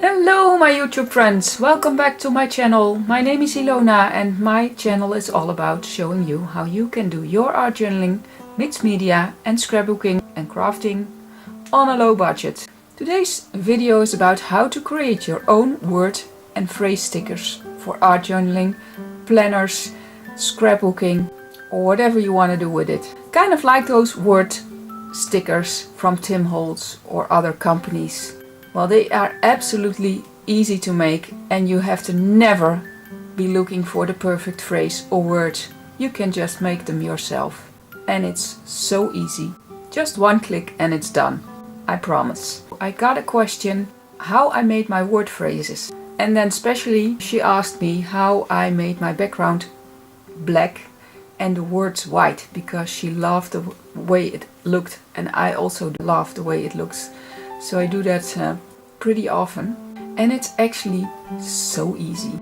Hello my YouTube friends, welcome back to my channel. My name is Ilona and my channel is all about showing you how you can do your art journaling, mixed media and scrapbooking and crafting on a low budget. Today's video is about how to create your own word and phrase stickers for art journaling, planners, scrapbooking or whatever you want to do with it. Kind of like those word stickers from Tim Holtz or other companies. Well, they are absolutely easy to make and you have to never be looking for the perfect phrase or word. You can just make them yourself. And it's so easy. Just one click and it's done. I promise. I got a question how I made my word phrases. And then especially she asked me how I made my background black and the words white, because she loved the way it looked and I also love the way it looks. So I do that pretty often and it's actually so easy.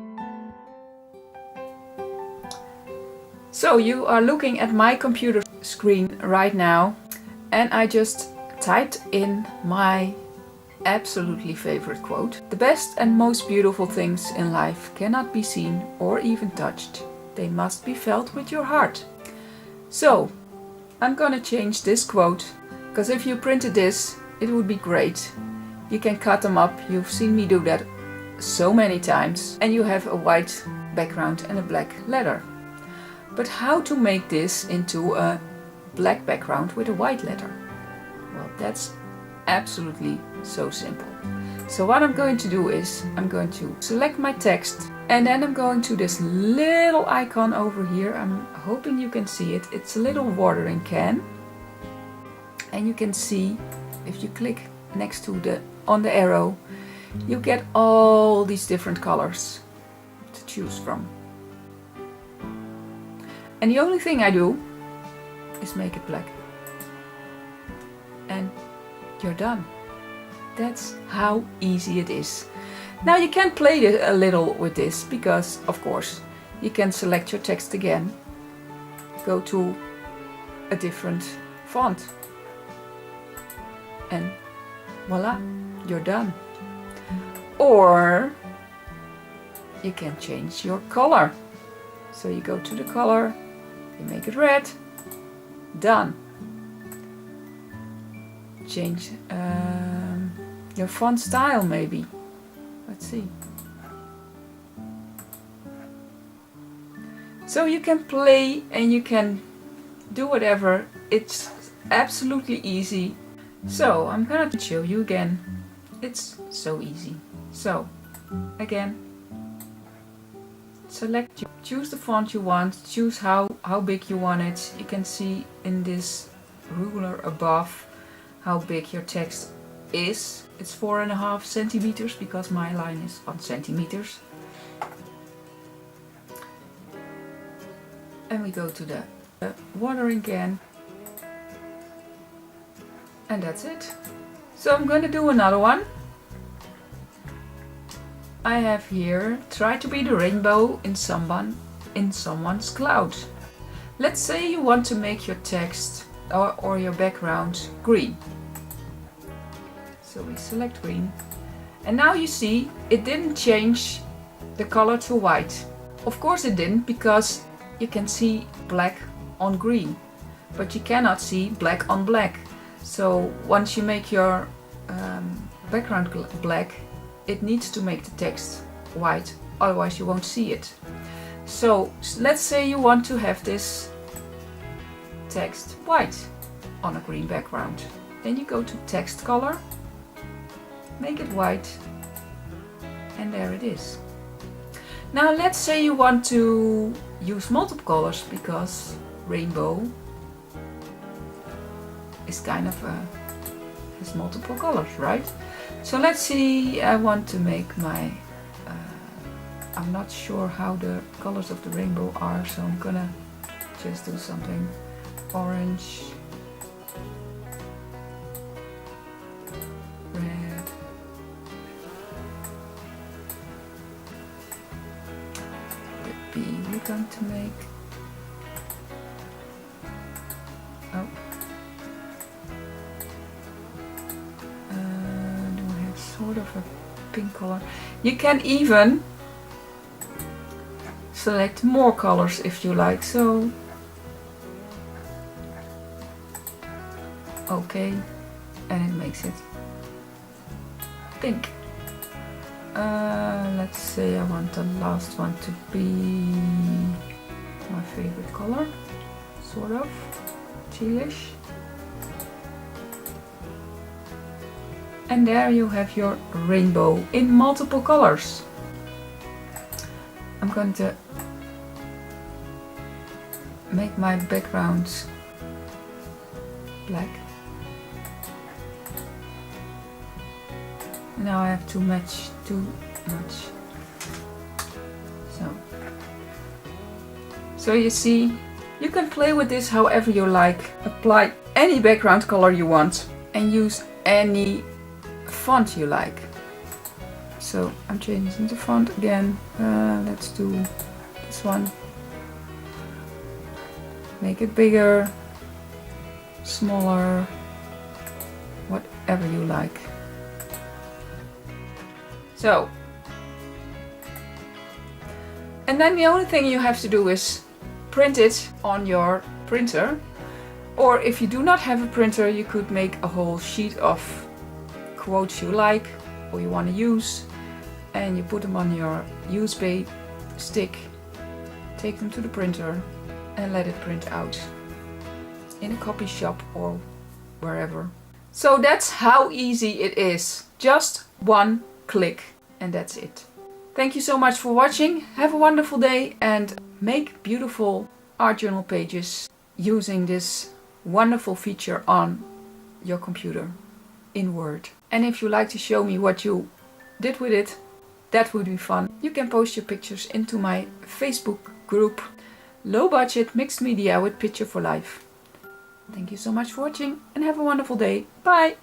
So you are looking at my computer screen right now and I just typed in my absolutely favorite quote. The best and most beautiful things in life cannot be seen or even touched. They must be felt with your heart. So I'm gonna change this quote, because if you printed this it would be great. You can cut them up, you've seen me do that so many times, and you have a white background and a black letter. But how to make this into a black background with a white letter? Well, that's absolutely so simple. So what I'm going to do is I'm going to select my text and then I'm going to this little icon over here. I'm hoping you can see it. It's a little watering can. And you can see if you click next to on the arrow, you get all these different colors to choose from. And the only thing I do is make it black. And you're done. That's how easy it is. Now you can play a little with this because, of course, you can select your text again, go to a different font, and voila, you're done. Or you can change your color. So you go to the color, you make it red, done. Change your font style maybe. Let's see. So you can play and you can do whatever. It's absolutely easy. So I'm gonna show you again. It's so easy. So again, select, choose the font you want, choose how big you want it. You can see in this ruler above how big your text is. It's 4.5 centimeters because my line is on centimeters. And we go to the watering can. And that's it. So I'm going to do another one. I have here, try to be the rainbow in someone's cloud. Let's say you want to make your text or your background green. So we select green. And now you see it didn't change the color to white. Of course it didn't, because you can see black on green, but you cannot see black on black. So once you make your background black, it needs to make the text white, otherwise you won't see it. So let's say you want to have this text white on a green background. Then you go to text color, make it white, and there it is. Now let's say you want to use multiple colors, because rainbow is kind of has multiple colors, right? So let's see, I want to make my I'm not sure how the colors of the rainbow are, so I'm gonna just do something orange, red, the B we're going to make. Oh. Do we have sort of a pink color. You can even select more colors if you like. So, okay, and it makes it pink. Let's say I want the last one to be my favorite color, sort of tealish. And there you have your rainbow in multiple colors. I'm going to make my background black. Now I have to match too much. So you see, you can play with this however you like. Apply any background color you want and use any font you like. So I'm changing the font again. Let's do this one. Make it bigger, smaller, whatever you like. So, and then the only thing you have to do is print it on your printer. Or if you do not have a printer, you could make a whole sheet of quotes you like or you want to use, and you put them on your USB stick, take them to the printer and let it print out in a copy shop or wherever. So that's how easy it is. Just one click and that's it. Thank you so much for watching. Have a wonderful day and make beautiful art journal pages using this wonderful feature on your computer in Word. And if you like to show me what you did with it, that would be fun. You can post your pictures into my Facebook group, Low Budget Mixed Media with Picture for Life. Thank you so much for watching and have a wonderful day. Bye!